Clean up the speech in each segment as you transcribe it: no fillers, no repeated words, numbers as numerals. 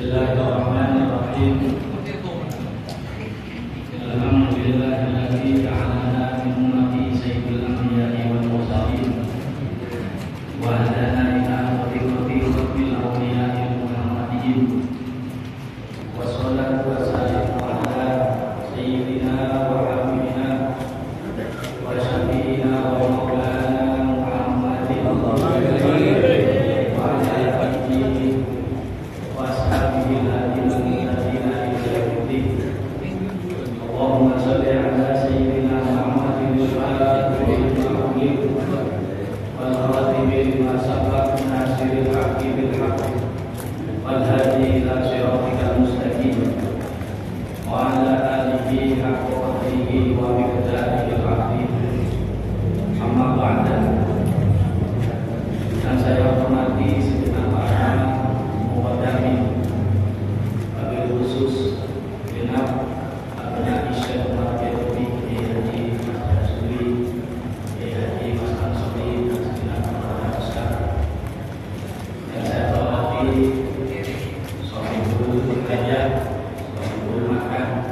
Bismillahirrahmanirrahim. Alhamdulillahilladzi ja'alana min ummati sayyidil anbiya'i wal mursalin wa hadana ila tariqati rabbil awliya'i muhammadiyyin. Wassalatu wassalamu ala sayyidina wa habibina wa syafi'ina wa maulana Muhammadin wa ala alihi wa ashabihi al-hadiina ila yaumiddin. Allahumma shalli ala sayyidina Muhammadin al-fatihil wal khatimi lima sabaq nasiril haqqi bil haqq wal hadi ila siratikal mustaqim wa ala alihi haqqa qadrihi wa miqdarihil azim. Amma ba'da. Dan saya hormati segenap para muqaddamin, wabil khusus genap Abna Syekh Umar Biduri, Haji Mas Rasuli, Haji Mas Ansori, dan segenap para ustaz. Yang saya hormati Sohibul Hajat, Sohibul Makan,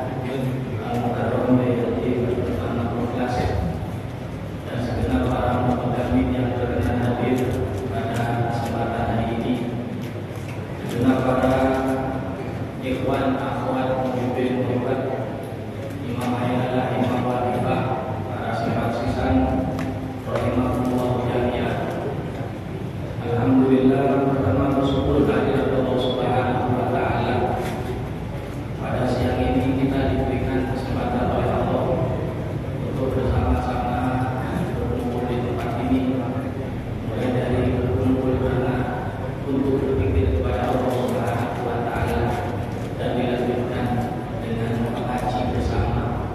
Al-Mukarram Haji Pertama Klasik, dan segenap para muqaddamin yang berkenan hadir pada kesempatan hari ini. Segenap para ikhwan, akhwat, muhibbin, muhibbat, imam ayyalah, imam wadifah, para simpatisan, rahimahullah jami'ah. Alhamdulillah, pertama bersyukur kehadirat Allah Subhanahu wa ta'ala. Pada siang ini kita diberikan kesempatan oleh Allah untuk bersama-sama berkumpul di tempat ini, mulai dari berkumpul karena untuk berpikir kepada Allah Subhanahu wa ta'ala, dan dilanjutkan dengan mengaji bersama.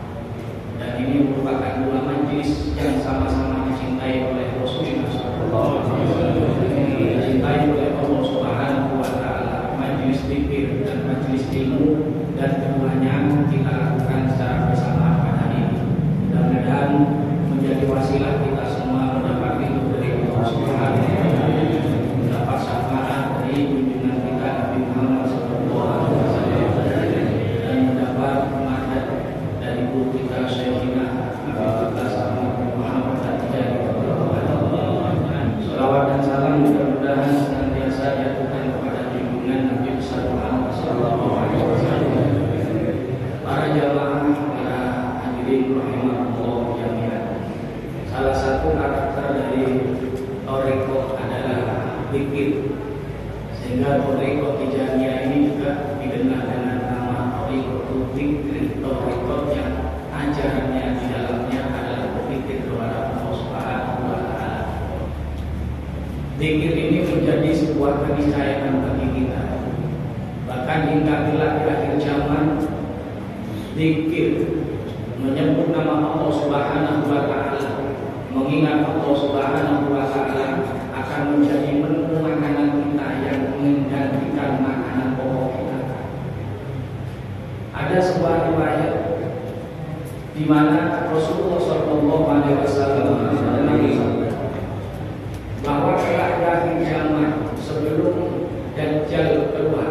Dan ini merupakan dua majlis yang sama-sama dicintai oleh Rasulullah SAW, dicintai oleh Allah Subhanahu wa ta'ala, majlis zikir dan majlis ilmu, dan keduanya kita lakukan secara bersama pada hari ini. Mudah-mudahan menjadi wasilah kita semua mendapat ridho dari Allah Subhanahu wa ta'ala, mendapat syafaat dari junjungan kita Nabi Muhammad SAW, dan mendapat mandat dari guru kita Syekhina Habibullah Sallallahu Muhammad Al-Tijani. Salawat dan salam mudah-mudahan senantiasa diaturkan kepada junjungan Nabi besar Muhammad SAW. Para jamaah, para hadirin rahimahullah jami'an. Salah satu karakter dari Thariqah adalah zikir, sehingga Thariqah Tijaniyah ini juga dikenal dengan nama Thariqatul Dzikr, Thariqah yang ajarannya di dalamnya adalah berzikir kepada Allah Subhanahu wa ta'ala. Zikir ini menjadi sebuah keniscayaan bagi kita. Bahkan hingga kelak di akhir zaman, zikir menyebut nama Allah Subhanahu wa ta'ala, mengingat Allah Subhanahu wa ta'ala akan menjadi menu makanan kita yang menggantikan makanan pokok kita. Ada sebuah riwayat di mana Rasulullah SAW bersabda bahwa kelak di akhir zaman sebelum Dajjal keluar.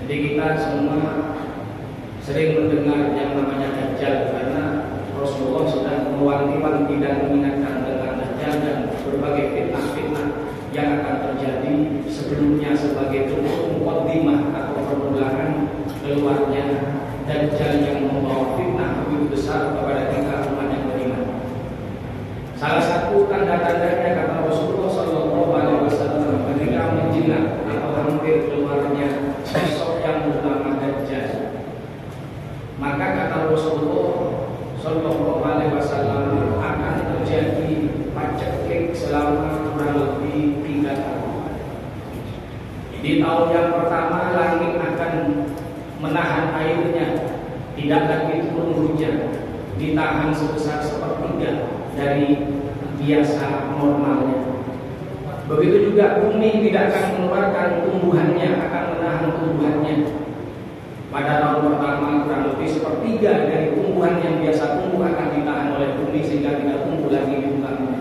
Jadi kita semua sering mendengar yang namanya Dajjal karena Rasulullah sudah mewanti-wanti dan mengingatkan tentang Dajjal dan berbagai fitnah-fitnah yang akan terjadi sebelumnya sebagai bentuk muqaddimah atau permulaan keluarnya Dajjal yang membawa fitnah lebih besar kepada kita umat yang beriman. Salah satu tanda-tandanya kata Rasulullah SAW ketika menjinak atau hampir keluarnya sosok yang bernama Dajjal, maka kata Rasulullah SAW akan terjadi paceklik selama kurang lebih 3 tahun. Di tahun yang pertama langit akan menahan airnya, tidak lagi turun hujan, ditahan sebesar 1/3 dari biasa normalnya. Begitu juga bumi tidak akan mengeluarkan tumbuhannya, akan menahan tumbuhannya. Pada tahun pertama kurang lebih 1/3 dari tumbuhan yang biasa tumbuh akan ditahan oleh bumi sehingga tidak tumbuh lagi di muka bumi.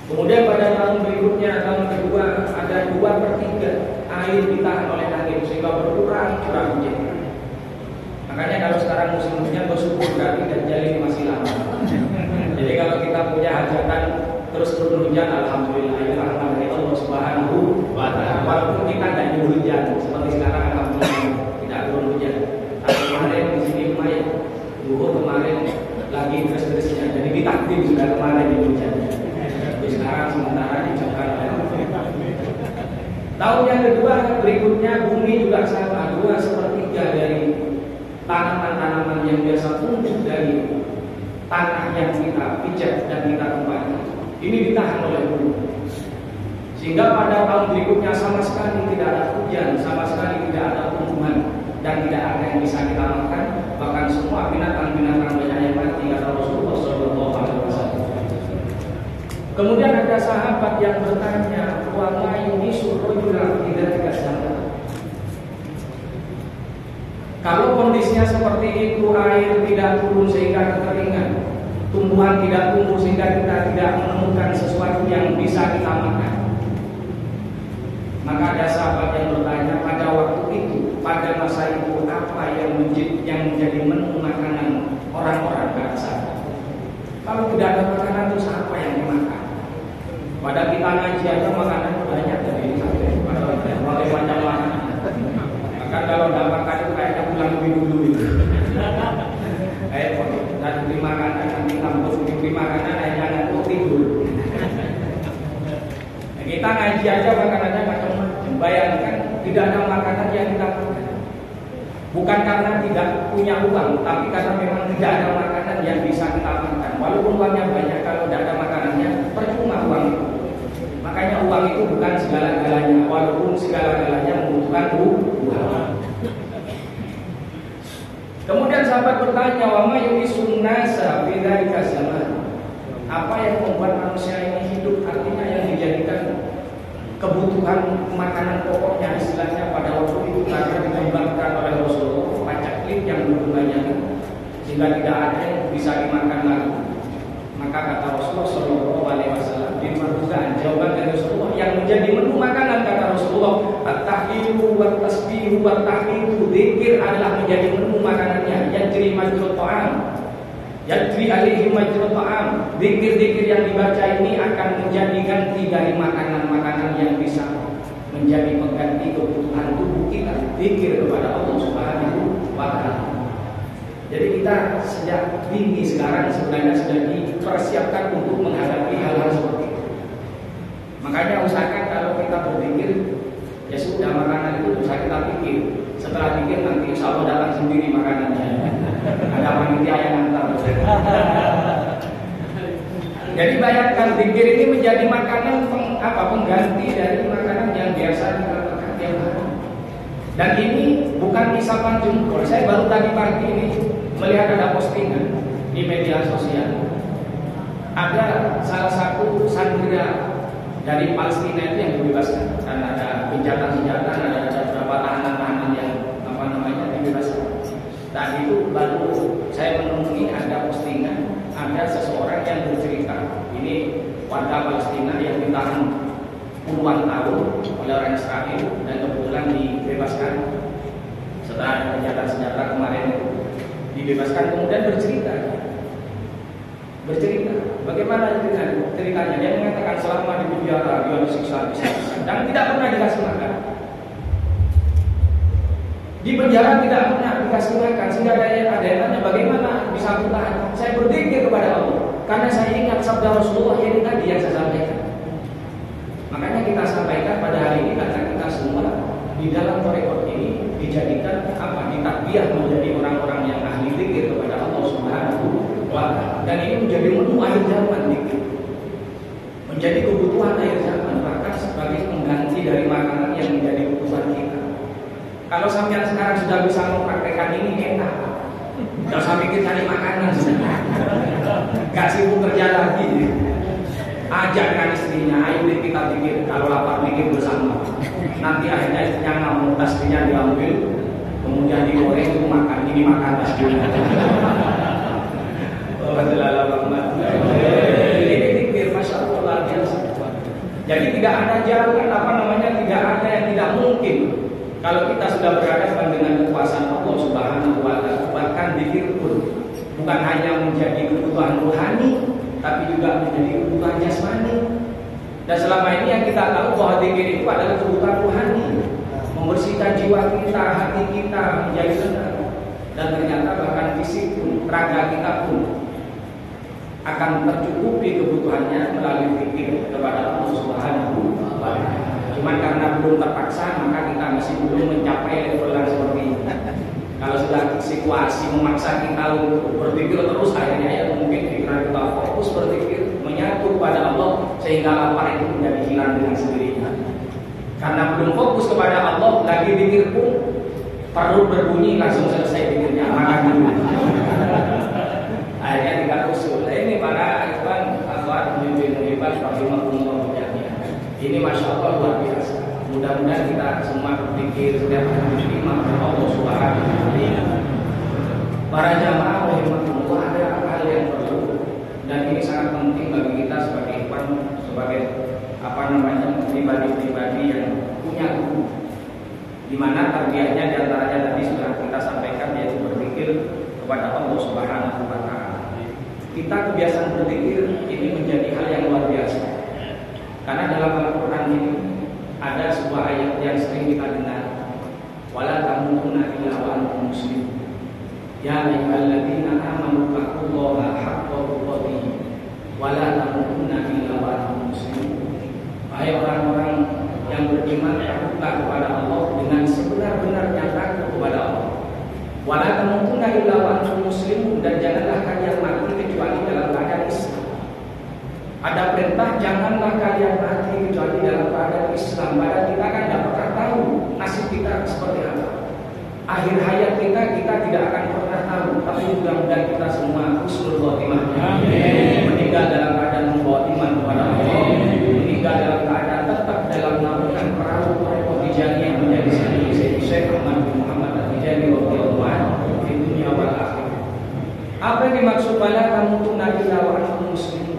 Kemudian pada tahun berikutnya, tahun kedua, ada 2/3 air ditahan oleh sehingga berkurang curah hujan. Makanya kalau sekarang musim hujan bersyukur berarti Dajjal masih lama. Jadi kalau kita punya hajatan terus turun hujan, alhamdulillah itu rahmat dari Allah Subhanahu wa Ta'ala. Walaupun kita tidak nyuruh hujan seperti sekarang, alhamdulillah tidak turun hujan. Tapi kemarin di sini lumayan, Luhur kemarin lagi terus-terusnya, jadi ditakdim sudah kemarin di hujan. Tapi sekarang sementara dijauhkan. Tahun yang kedua berikutnya bumi juga sama, 2/3 dari tanaman-tanaman yang biasa tumbuh dari tanah yang kita pijak dan kita kembali ini ditahan oleh bumi, sehingga pada tahun berikutnya sama sekali tidak ada hujan, sama sekali tidak ada tumbuhan dan tidak ada yang bisa kita makan, bahkan semua binatang-binatang banyak yang mati, kata Rasulullah SAW. Kemudian ada sahabat yang bertanya, wa ma yumisu rajula idza takasama. Kalau kondisinya seperti itu, air tidak turun sehingga kekeringan, tumbuhan tidak tumbuh sehingga kita tidak menemukan sesuatu yang bisa kita makan. Maka ada sahabat yang bertanya, pada waktu itu, pada masa itu apa yang menjadi menu makanan orang-orang pada saat itu? Kalau tidak ada makanan terus apa yang dimakan? Pada kita ngaji aja makanan banyak dari berbagai macam makanan. Maka kalau tidak makan itu kayaknya pulang lebih dulu itu. Dan diberi makanan, nanti kampus diberi makanan, akhirnya ngantuk tidur. Nah, kita ngaji aja makanannya macam-macam. Bayangkan tidak ada makanan yang kita makan. Bukan karena tidak punya uang, tapi karena memang tidak ada makanan yang bisa kita makan. Walaupun uangnya banyak, kalau tidak ada makanannya, percuma uang itu. Makanya uang itu bukan segala-galanya, walaupun segala-galanya membutuhkan uang. Kemudian sahabat bertanya, wa ma yumisun nasa fi dzalika zaman. Apa yang membuat manusia ini hidup, artinya yang dijadikan kebutuhan makanan pokoknya istilahnya pada waktu itu, karena dikembangkan oleh Rasulullah pacaklik yang banyak sehingga tidak ada yang bisa dimakan lagi. Maka kata Rasulullah SAW di perbukaan jawaban dari Rasulullah yang menjadi menu makanan, kata Rasulullah, at-tahlilu wa tasbihu wa tahmidu, zikir adalah menjadi menu makanannya. Yajri majrut ta'am, yajri alaihi majrut ta'am. Zikir-zikir yang dibaca ini akan menjadi ganti dari makanan-makanan yang bisa menjadi pengganti kebutuhan tubuh kita. Zikir kepada Allah Subhanahu wa Ta'ala. Jadi kita sejak dini sekarang sebenarnya sudah dipersiapkan untuk menghadapi hal-hal seperti itu. Makanya usahakan kalau kita berpikir, ya sudah makanan itu usah kita pikir. Setelah pikir nanti insya Allah datang sendiri makanannya. Ada panitia yang antar. Jadi bayangkan pikir ini menjadi makanan pengganti dari makanan yang biasa kita makan tiap hari. Dan ini bukan isapan jempol. Saya baru tadi pagi ini melihat ada postingan di media sosial. Ada salah satu sandera dari Palestina itu yang dibebaskan karena ada gencatan senjata, ada beberapa tahanan-tahanan yang dibebaskan. Dan itu baru saya menemui ada postingan, ada seseorang yang bercerita, ini warga Palestina yang ditahan puluhan tahun oleh orang Israel dan kebetulan dibebaskan setelah gencatan senjata kemarin itu. Dibebaskan, kemudian bercerita bagaimana ceritanya. Dia mengatakan selama di penjara dia disiksa dan tidak pernah dikasih makan. Di penjara tidak pernah dikasih makan, sehingga ada yang tanya bagaimana bisa bertahan. Saya berzikir kepada Allah karena saya ingat sabda Rasulullah ini tadi yang saya sampaikan. Makanya kita sampaikan pada hari ini karena kita semua di dalam rekod ini dijadikan ditakbiyah menjadi orang-orang yang ahli zikir kepada Allah Subhanahu wa Ta'ala. Dan ini menjadi menu akhir zaman zikir. Menjadi kebutuhan akhir zaman, bahkan sebagai pengganti dari makanan yang menjadi kebutuhan kita. Kalau sampean sekarang sudah bisa mempraktekkan ini, enak. Gak usah mikir cari makanan sudah. Gak sibuk kerja lagi. Ajak dengan istrinya, ayo kita pikir, kalau lapar pikir bersama. Nanti akhirnya istrinya ngamuk, tasbihnya diambil, kemudian digoreng, itu makan, ini makan tasbihnya. Ini pikir, Masya Allah luar biasa. Jadi tidak ada jalan, tidak ada yang tidak mungkin. Kalau kita sudah berhadapan dengan kekuasaan Allah Subhanahu wa Ta'ala, bahkan zikir pun bukan hanya menjadi kebutuhan rohani, tapi juga menjadi kebutuhan jasmani. Dan selama ini yang kita tahu bahwa zikir itu adalah kebutuhan rohani, membersihkan jiwa kita, hati kita menjadi tenang. Dan ternyata bahkan fisik pun, raga kita pun akan tercukupi kebutuhannya melalui zikir kepada Allah Subhanahu wa Ta'ala. Cuman karena belum terpaksa, maka kita masih belum mencapai level yang seperti ini. Kalau sudah situasi memaksa kita untuk berpikir terus, akhirnya ya mungkin pikiran kita fokus berpikir, menyatu kepada Allah, sehingga lapar itu menjadi hilang dengan sendirinya. Karena belum fokus kepada Allah, lagi pikir pun perut berbunyi langsung selesai pikirnya, makan dulu. Akhirnya tidak usul. Ini para ikhwan, akhwat, pemimpin hebat, rahimahumullah jami'an. Ini masya Allah luar biasa. Mudah-mudahan kita semua berpikir setiap hari terima kepada Allah Subhanahu wa Ta'ala. Para jamaah rahimahumullah, ada hal yang perlu dan ini sangat penting bagi kita sebagai ikhwan, sebagai pribadi-pribadi yang punya guru. Di mana tarbiyahnya diantaranya tadi sudah kita sampaikan, yaitu berpikir kepada Allah Subhanahu wa Ta'ala. Kita kebiasaan berpikir ini menjadi hal yang luar biasa. Karena dalam Al-Quran ini ada sebuah ayat yang sering kita dengar, wala tamutunna illa wa antum muslimun. Ya ayyuhalladzina amanu taqullaha haqqa tuqatih wala tamutunna illa wa antum muslimun. Hai orang-orang yang beriman, takutlah kepada Allah dengan sebenar-benarnya takut kepada Allah. Wala tamutunna illa wa antum muslimun, dan janganlah kalian mati kecuali dalam keadaan Islam. Ada perintah janganlah kalian mati kecuali dalam keadaan Islam. Padahal kita kan tidak pernah tahu nasib kita seperti apa. Akhir hayat kita tidak akan pernah tahu. Tapi mudah-mudahan kita semua husnul khotimah. Meninggal dalam keadaan membawa iman kepada Allah. Meninggal dalam keadaan tetap dalam naungan perahu Tijani yang menjadi Syekh Ahmad bin Muhammad At-Tijani radhiyallahu anhu di dunia wal akhirah. Apa yang dimaksud wala tamutunna illa wa antum muslimun?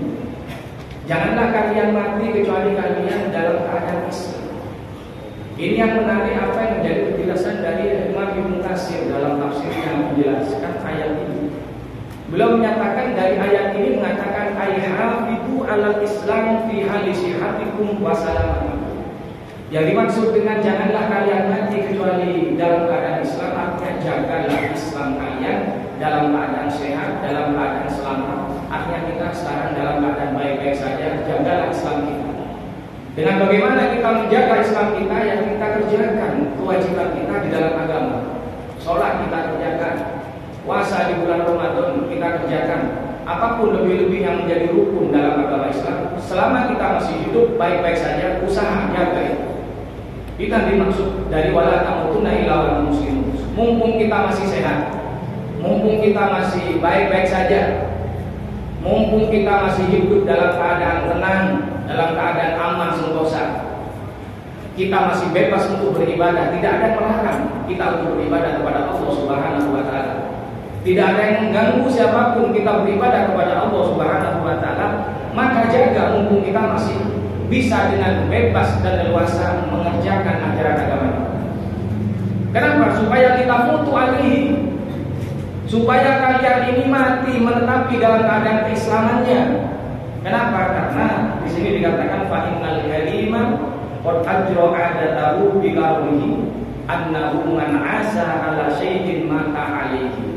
Janganlah kalian mati kecuali kalian dalam keadaan Islam. Ini yang menarik, apa yang menjadi penjelasan dari Imam Ibnu Katsir dalam tafsirnya menjelaskan ayat ini. Beliau menyatakan dari ayat ini mengatakan ayhafidu alal Islam fi hali sihatikum wa salamatikum. Yang dimaksud dengan janganlah kalian mati kecuali dalam keadaan Islam, artinya jagalah Islam kalian dalam keadaan sehat, dalam keadaan selamat. Artinya kita sekarang dalam keadaan baik-baik saja, jagalah Islam kita. Dengan bagaimana kita menjaga Islam kita, yang kita kerjakan kewajiban kita di dalam agama. Sholat kita kerjakan, puasa di bulan Ramadan kita kerjakan, apapun lebih-lebih yang menjadi rukun dalam agama Islam. Selama kita masih hidup baik-baik saja, usaha jaga itu. Kita dimaksud dari wala tamutunna illa wa antum muslimun. Mumpung kita masih sehat, mumpung kita masih baik-baik saja, mumpung kita masih hidup dalam keadaan tenang, dalam keadaan aman sentosa, kita masih bebas untuk beribadah. Tidak ada yang melarang kita untuk beribadah kepada Allah Subhanahu wa Ta'ala. Tidak ada yang mengganggu siapapun kita beribadah kepada Allah Subhanahu wa Ta'ala. Maka jaga mumpung kita masih bisa dengan bebas dan leluasa mengerjakan ajaran agama. Kenapa? Supaya kita mutu alihi, supaya kalian ini mati menetapi dalam keadaan keislamannya. Kenapa? Karena di sini dikatakan fa innal kalima qad ajra adatahu bi qarnihi annahu man asa ala syai'in mata alaihi.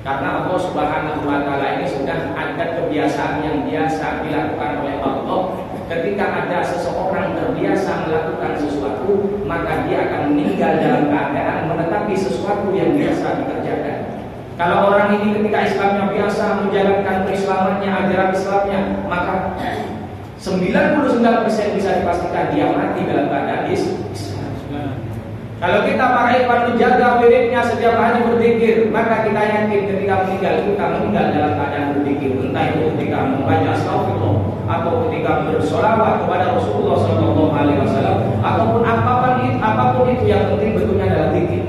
Karena Allah Subhanahu wa Ta'ala ini sudah ada kebiasaan yang biasa dilakukan oleh Allah. Ketika ada seseorang terbiasa melakukan sesuatu, maka dia akan meninggal dalam keadaan menetapi sesuatu yang biasa dikerjakan. Kalau orang ini ketika Islamnya biasa menjalankan keislamannya, ajaran Islamnya, maka 99% bisa dipastikan dia mati dalam keadaan Islam. Kalau kita para ikhwan menjaga wiridnya setiap hari berzikir, maka kita yakin ketika meninggal kita meninggal dalam keadaan berzikir. Entah itu ketika membaca astagfirullah, atau ketika bersolawat kepada Rasulullah SAW, ataupun apapun itu yang penting bentuknya adalah zikir.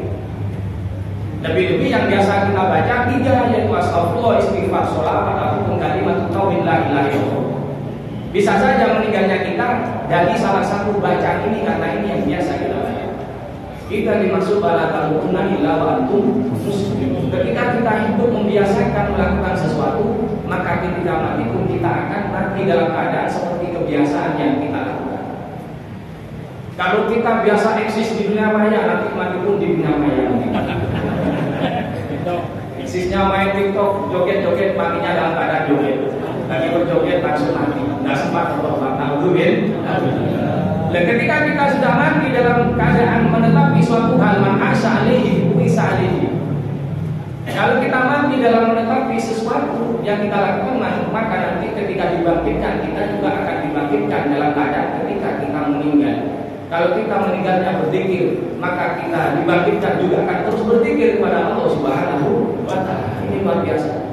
Lebih-lebih yang biasa kita baca tidak, yaitu astagfirullah, istighfar, sholawat, ataupun kalimat tauhid la ilaha illallah. Bisa saja meninggalnya kita dari salah satu bacaan ini, karena ini yang biasa kita baca. Kita dimaksud bala tamutunna illa wa antum muslimun. Ketika kita hidup membiasakan melakukan sesuatu, maka ketika mati pun kita akan mati dalam keadaan seperti kebiasaan yang kita lakukan. Kalau kita biasa eksis di dunia maya, nanti mati pun di dunia maya. Eksisnya main TikTok, joget-joget, matinya dalam keadaan joget. Lagi berjoget langsung mati, nggak sempat bertobat. Dan ketika kita sudah mati dalam keadaan menetapi suatu hal, ma'asya alihi, wisa alihi. Kalau kita mati dalam menetapi sesuatu yang kita lakukan, maka nanti ketika dibangkitkan, kita juga akan dibangkitkan dalam keadaan ketika kita meninggal. Kalau kita meninggalnya berzikir, maka kita dibangkitkan juga akan terus berzikir kepada Allah Subhanahu wa Ta'ala. Ini luar biasa.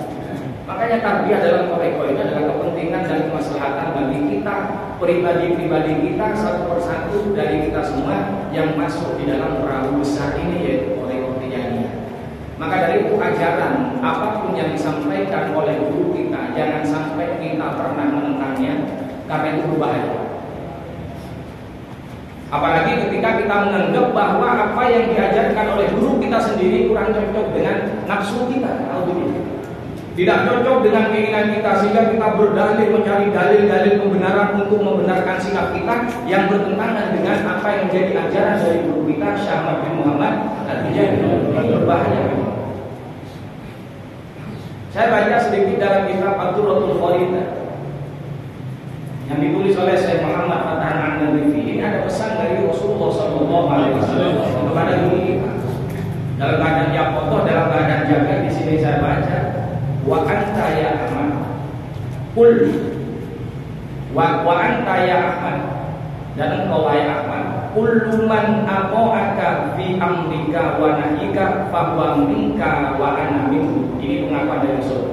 Makanya tarbiyah dalam toreko ini adalah kepentingan dan kemaslahatan bagi kita, pribadi-pribadi kita, satu persatu dari kita semua yang masuk di dalam perahu besar ini, yaitu toreko tijaniyah. Maka dari itu ajaran apapun yang disampaikan oleh guru kita, jangan sampai kita pernah menentangnya, karena itu berbahaya. Apalagi ketika kita menganggap bahwa apa yang diajarkan oleh guru kita sendiri kurang cocok dengan nafsu kita. Tidak cocok dengan keinginan kita, sehingga kita berdalil, mencari dalil-dalil pembenaran untuk membenarkan sikap kita yang bertentangan dengan apa yang menjadi ajaran dari guru kita, Syekh Ahmad bin Muhammad At-Tijani. Ini berbahaya. Saya baca sedikit dalam kitab Ad-Durratul Kharidah yang ditulis oleh Syekh Muhammad Fatahan An-Nadifi. Ini ada pesan dari Rasulullah SAW kepada guru kita. Dalam keadaan dia foto, dalam keadaan jaga, di sini saya baca. Wa anta ya Ahmad Kul wa anta ya Ahmad, dan engkau wahai Ahmad, kullu man ata'aka fi amrika wa nahyika fa huwa minka wa ana minhu. Ini pengakuan dari Rasul.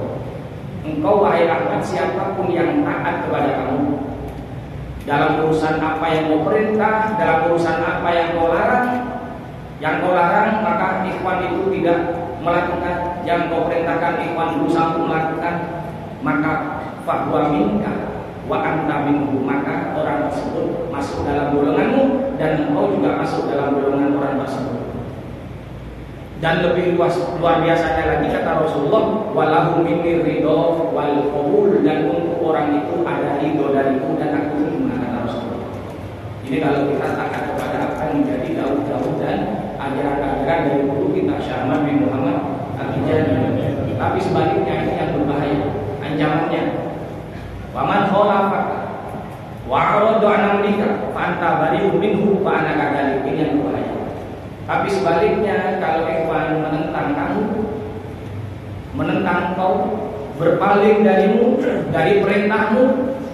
Engkau wahai Ahmad, siapapun yang taat kepada kamu dalam urusan apa yang kau perintah, dalam urusan apa yang kau larang, maka ikhwan itu tidak melakukan. Yang kau perintahkan, ikhwan berusaha untuk melakukan, maka fahuwa minka wa anta minhu, maka orang tersebut masuk dalam golonganmu dan engkau juga masuk dalam golongan orang tersebut. Dan lebih luar biasanya lagi kata Rasulullah, walahu minni ridho wal qabul, dan untuk orang itu ada ridho dariku dan aku terima, kata Rasulullah. Ini kalau kita taat kepada apa yang menjadi daud dan ajaran-ajaran dari guru kita Syekh Ahmad bin Muhammad At-Tijani. Tapi sebaliknya ini yang berbahaya ancamannya. Waman khalafaka wa arada an amrika fa anta bari'un minhu fa ana kadzalik. Ini yang berbahaya. Tapi sebaliknya, kalau ikhwan menentang kamu, menentang kau, berpaling darimu, dari perintahmu,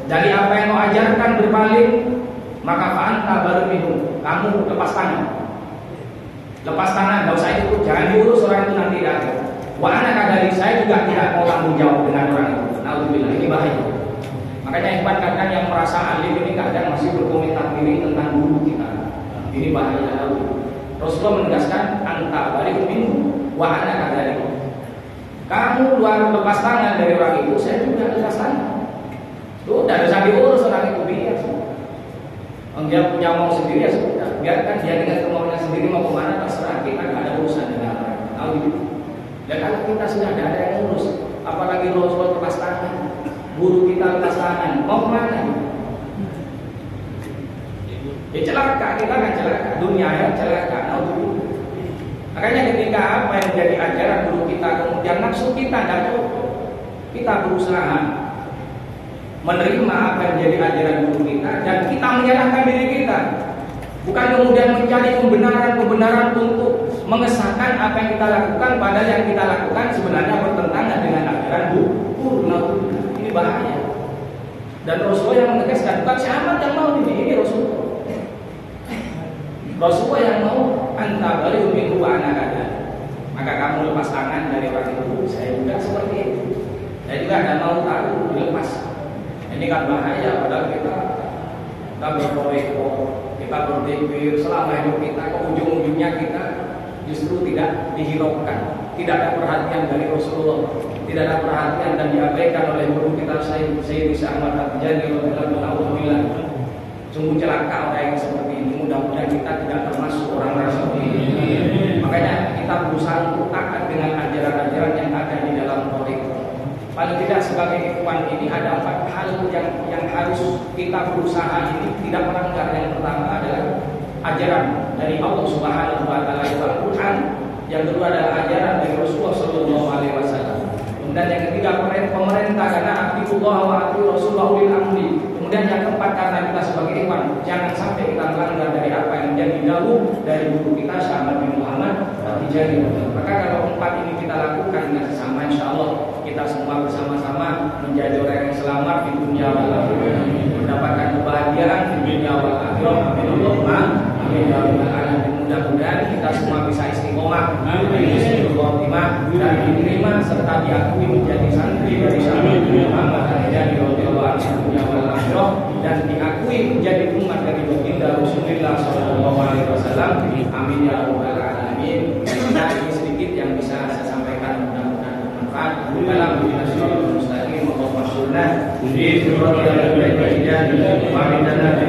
dari apa yang kau ajarkan berpaling, maka fa anta bari'un minhu, kamu lepas tangan. Lepas tangan, enggak usah ikut, jangan diurus orang itu nanti datang. Wa ana kadzalik, saya juga tidak mau tanggung jawab dengan orang itu. Nauzubillah, ini bahaya. Makanya ikhwan kadang yang merasa alim ini kadang masih berkomentar diri tentang guru kita. Ini bahaya. Rasulullah menegaskan anta bari'un minhu wa ana kadzalik. Kamu luar lepas tangan dari orang itu, saya juga lepas tangan. Tuh, tidak usah diurus orang itu, biar. Dia punya mau sendiri, ya sudah, biarkan dia dengan kemauannya sendiri, mau kemana terserah, kita nggak ada urusan dengan orang. Tahu gitu. Dan kalau kita sudah ada yang urus, apalagi Rasulullah lepas tangan, guru kita lepas tangan, mau kemana? Ya celaka, kita kan celaka, dunia ya celaka. Makanya ketika apa yang menjadi ajaran guru kita, kemudian nafsu kita tidak cukup, kita berusaha menerima apa yang menjadi ajaran guru kita dan kita menyalahkan diri kita, bukan kemudian mencari pembenaran untuk mengesahkan apa yang kita lakukan, padahal yang kita lakukan sebenarnya bertentangan dengan ajaran guru. Ini bahaya. Dan Rasulullah yang menegaskan, bukan sahabat yang mau ini Rasulullah. Rasulullah yang mau anta bari'un minhu wa ana kadzalik. Maka kamu lepas tangan dari orang itu, saya juga seperti itu. Saya juga tidak mau tahu dilepas. Ini kan bahaya, padahal kita berkoreko, kita berpikir selama hidup kita, ke ujung-ujungnya kita justru tidak dihiraukan, tidak ada perhatian dari Rasulullah, tidak ada perhatian dan diabaikan oleh guru kita Syekh Ahmad At-Tijani radhiyallahu anhu. Sungguh celaka orang yang seperti ini. Mudah-mudahan kita tidak termasuk orang arhamar rahimin. Makanya kita berusaha untuk taat dengan ajaran-ajaran yang ada di dalam thariqah. Paling tidak sebagai ikhwan ini ada 4 hal yang harus kita berusaha ini tidak melanggar. Yang pertama adalah ajaran dari Allah Subhanahu wa taala Al-Qur'an, yang kedua adalah ajaran dari Rasulullah sallallahu alaihi wasallam. Kemudian yang ketiga pemerintah, karena atiullah wa atiur Rasulullah ulil amri. Kemudian yang keempat karena kita sebagai ikhwan jangan sampai kita melanggar dari apa yang menjadi dahulu dari guru kita Syekh bin Muhammad Al-Tijani. Maka kalau 4 ini kita lakukan dengan sesama, insyaallah kita semua bersama-sama menjadi orang yang selamat di dunia wal akhirah, mendapatkan kebahagiaan di dunia wal akhirah. Amin Allahumma amin ya rabbal alamin. Mudah-mudahan kita semua bisa istiqomah, dan diterima serta diakui menjadi santri dari Syekh Muhammad Al-Tijani radhiyallahu anhu, dan diakui menjadi umat dari baginda Rasulullah sallallahu alaihi wasallam. Amin ya rabbal alamin. Nah, ini sedikit yang bisa saya sampaikan, mudah-mudahan bermanfaat. Dalam Shiratal Mustaqim Allahumma sholli ala sayyidina Muhammad wa ala alihi wa sahbihi.